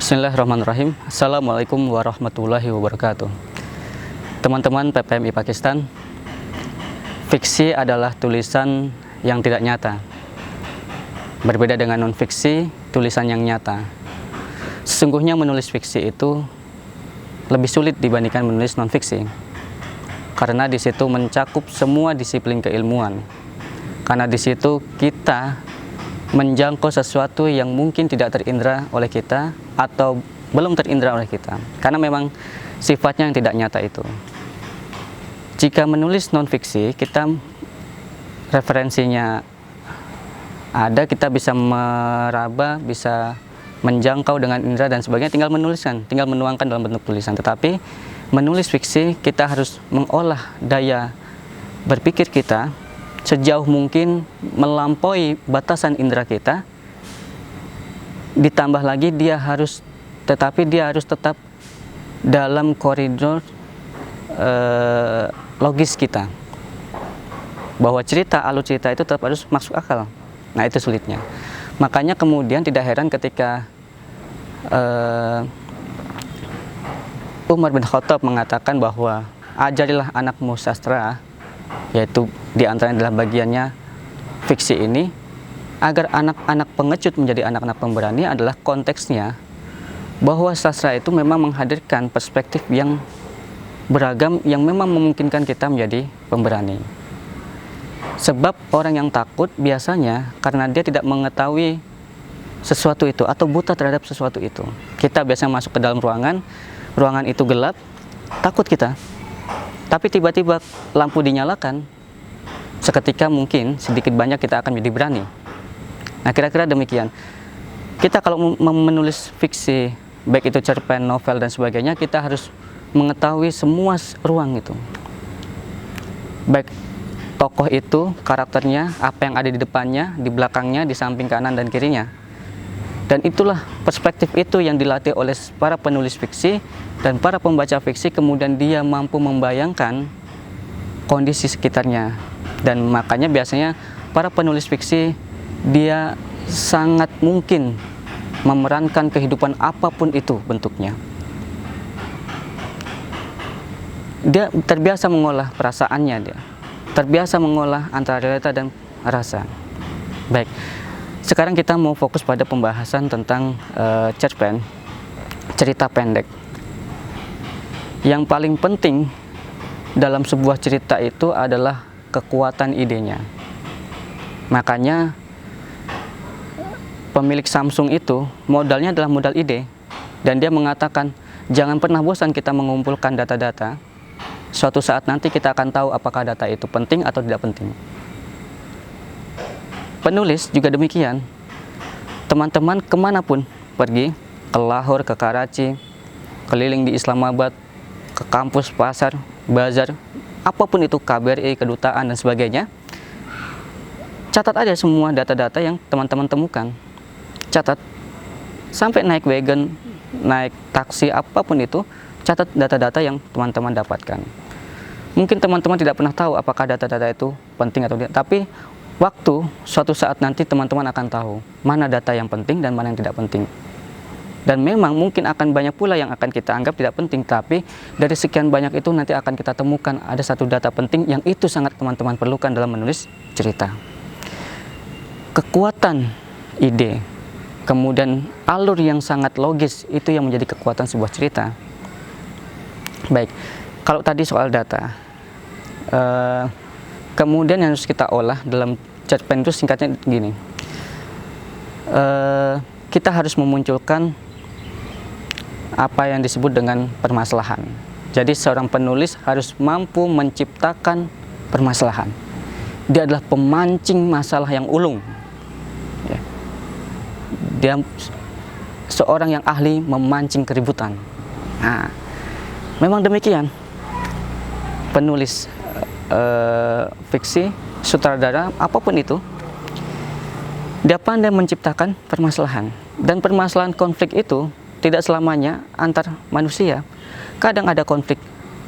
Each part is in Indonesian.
Bismillahirrahmanirrahim. Assalamualaikum warahmatullahi wabarakatuh. Teman-teman PPMI Pakistan, fiksi adalah tulisan yang tidak nyata. Berbeda dengan non-fiksi, tulisan yang nyata. Sesungguhnya menulis fiksi itu lebih sulit dibandingkan menulis non-fiksi. Karena di situ mencakup semua disiplin keilmuan. Karena di situ kita menjangkau sesuatu yang mungkin tidak terindra oleh kita atau belum terindra oleh kita, karena memang sifatnya yang tidak nyata itu. Jika menulis non-fiksi, kita referensinya ada, kita bisa meraba, bisa menjangkau dengan indera dan sebagainya, tinggal menuliskan, tinggal menuangkan dalam bentuk tulisan. Tetapi menulis fiksi, kita harus mengolah daya berpikir kita sejauh mungkin melampaui batasan indera kita. Ditambah lagi dia harus tetap dalam koridor logis kita, bahwa alur cerita itu tetap harus masuk akal. Nah, itu sulitnya. Makanya kemudian tidak heran ketika Umar bin Khattab mengatakan bahwa ajarilah anakmu sastra, yaitu diantaranya adalah bagiannya fiksi ini, agar anak-anak pengecut menjadi anak-anak pemberani. Adalah konteksnya bahwa sastra itu memang menghadirkan perspektif yang beragam yang memang memungkinkan kita menjadi pemberani. Sebab orang yang takut biasanya karena dia tidak mengetahui sesuatu itu atau buta terhadap sesuatu itu. Kita biasanya masuk ke dalam ruangan itu gelap, takut kita. Tapi tiba-tiba lampu dinyalakan, seketika mungkin sedikit banyak kita akan menjadi berani. Nah, kira-kira demikian. Kita kalau menulis fiksi, baik itu cerpen, novel, dan sebagainya, kita harus mengetahui semua ruang itu. Baik tokoh itu, karakternya, apa yang ada di depannya, di belakangnya, di samping kanan dan kirinya. Dan itulah perspektif itu yang dilatih oleh para penulis fiksi dan para pembaca fiksi, kemudian dia mampu membayangkan kondisi sekitarnya. Dan makanya biasanya para penulis fiksi, dia sangat mungkin memerankan kehidupan apapun itu bentuknya. Dia terbiasa mengolah perasaannya, dia terbiasa mengolah antara realita dan rasa. Baik, sekarang kita mau fokus pada pembahasan tentang cerpen, cerita pendek. Yang paling penting dalam sebuah cerita itu adalah kekuatan idenya. Makanya pemilik Samsung itu modalnya adalah modal ide, dan dia mengatakan jangan pernah bosan kita mengumpulkan data-data. Suatu saat nanti kita akan tahu apakah data itu penting atau tidak penting. Penulis juga demikian. Teman-teman kemanapun pergi, ke Lahore, ke Karachi, keliling di Islamabad, ke kampus, pasar, bazar, apapun itu, KBRI, kedutaan, dan sebagainya, catat aja semua data-data yang teman-teman temukan. Catat, sampai naik wagon, naik taksi, apapun itu, catat data-data yang teman-teman dapatkan. Mungkin teman-teman tidak pernah tahu apakah data-data itu penting atau tidak, tapi suatu saat nanti teman-teman akan tahu mana data yang penting dan mana yang tidak penting. Dan memang mungkin akan banyak pula yang akan kita anggap tidak penting, tapi dari sekian banyak itu nanti akan kita temukan ada satu data penting yang itu sangat teman-teman perlukan dalam menulis cerita. Kekuatan ide, kemudian alur yang sangat logis, itu yang menjadi kekuatan sebuah cerita. Baik, kalau tadi soal data, kemudian yang harus kita olah dalam cerpen itu singkatnya gini. Kita harus memunculkan apa yang disebut dengan permasalahan. Jadi seorang penulis harus mampu menciptakan permasalahan. Dia adalah pemancing masalah yang ulung. Dia seorang yang ahli memancing keributan. Nah, memang demikian. Penulis fiksi, sutradara, apapun itu, dia pandai menciptakan permasalahan. Dan permasalahan konflik itu tidak selamanya antar manusia. Kadang ada konflik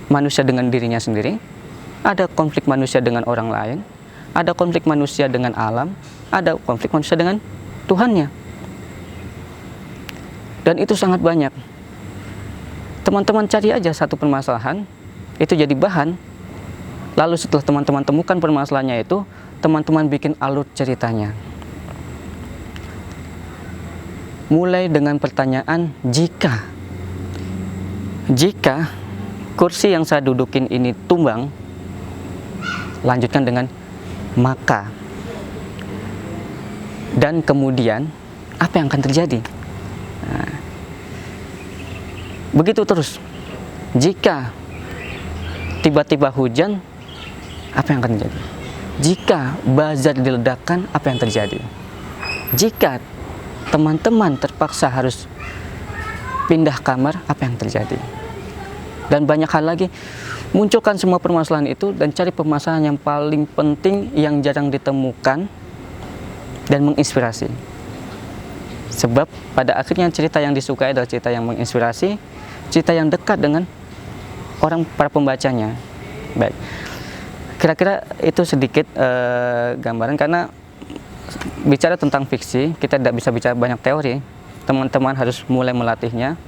manusia dengan dirinya sendiri, ada konflik manusia dengan orang lain, ada konflik manusia dengan alam, ada konflik manusia dengan Tuhannya. Dan itu sangat banyak. Teman-teman cari aja satu permasalahan, itu jadi bahan. Lalu setelah teman-teman temukan permasalahannya itu, teman-teman bikin alur ceritanya. Mulai dengan pertanyaan jika kursi yang saya dudukin ini tumbang, lanjutkan dengan maka, dan kemudian apa yang akan terjadi. Nah, begitu terus. Jika tiba-tiba hujan, apa yang akan terjadi? Jika bazar diledakkan, apa yang terjadi? Jika teman-teman terpaksa harus pindah kamar, apa yang terjadi? Dan banyak hal lagi. Munculkan semua permasalahan itu dan cari permasalahan yang paling penting yang jarang ditemukan dan menginspirasi. Sebab pada akhirnya cerita yang disukai adalah cerita yang menginspirasi, cerita yang dekat dengan para pembacanya. Baik, kira-kira itu sedikit gambaran, karena bicara tentang fiksi, kita tidak bisa bicara banyak teori. Teman-teman harus mulai melatihnya.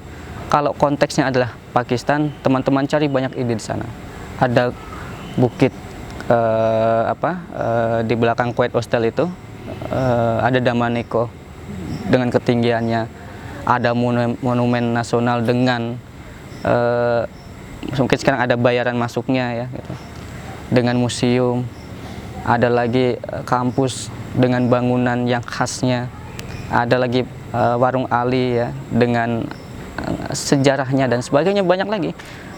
Kalau konteksnya adalah Pakistan, teman-teman cari banyak ide di sana. Ada bukit di belakang Kuwait Hostel itu, ada Damaneko dengan ketinggiannya, ada monumen nasional dengan mungkin sekarang ada bayaran masuknya ya, gitu. Dengan museum, ada lagi kampus dengan bangunan yang khasnya, ada lagi warung Ali ya dengan sejarahnya dan sebagainya, banyak lagi.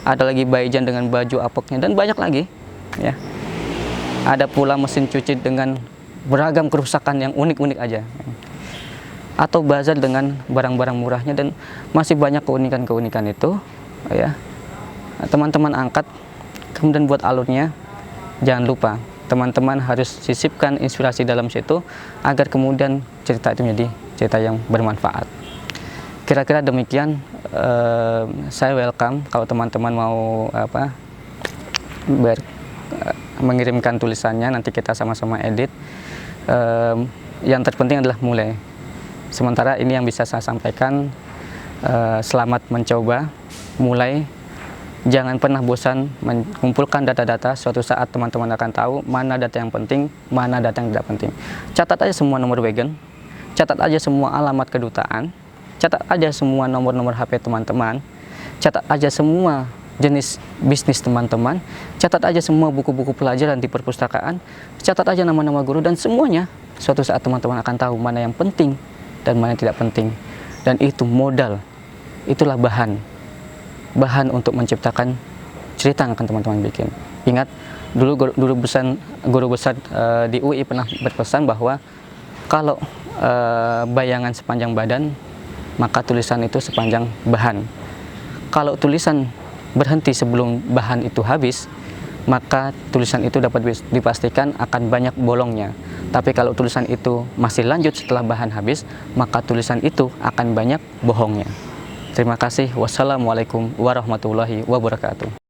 Ada lagi Baijan dengan baju apoknya dan banyak lagi ya. Ada pula mesin cuci dengan beragam kerusakan yang unik-unik aja, atau bazar dengan barang-barang murahnya, dan masih banyak keunikan-keunikan itu ya. Teman-teman angkat, kemudian buat alurnya. Jangan lupa teman-teman harus sisipkan inspirasi dalam situ agar kemudian cerita itu menjadi cerita yang bermanfaat. Kira-kira demikian. Saya welcome kalau teman-teman mau mengirimkan tulisannya, nanti kita sama-sama edit. Yang terpenting adalah mulai. Sementara ini yang bisa saya sampaikan, selamat mencoba, mulai. Jangan pernah bosan mengumpulkan data-data. Suatu saat teman-teman akan tahu mana data yang penting, mana data yang tidak penting. Catat aja semua nomor wagon, catat aja semua alamat kedutaan, catat aja semua nomor-nomor HP teman-teman, catat aja semua jenis bisnis teman-teman, catat aja semua buku-buku pelajaran di perpustakaan, catat aja nama-nama guru, dan semuanya suatu saat teman-teman akan tahu mana yang penting dan mana yang tidak penting. Dan itu modal, itulah bahan untuk menciptakan cerita yang akan teman-teman bikin. Ingat, dulu guru besar di UI pernah berpesan bahwa kalau bayangan sepanjang badan, maka tulisan itu sepanjang bahan. Kalau tulisan berhenti sebelum bahan itu habis, maka tulisan itu dapat dipastikan akan banyak bolongnya. Tapi kalau tulisan itu masih lanjut setelah bahan habis, maka tulisan itu akan banyak bohongnya. Terima kasih. Wassalamualaikum warahmatullahi wabarakatuh.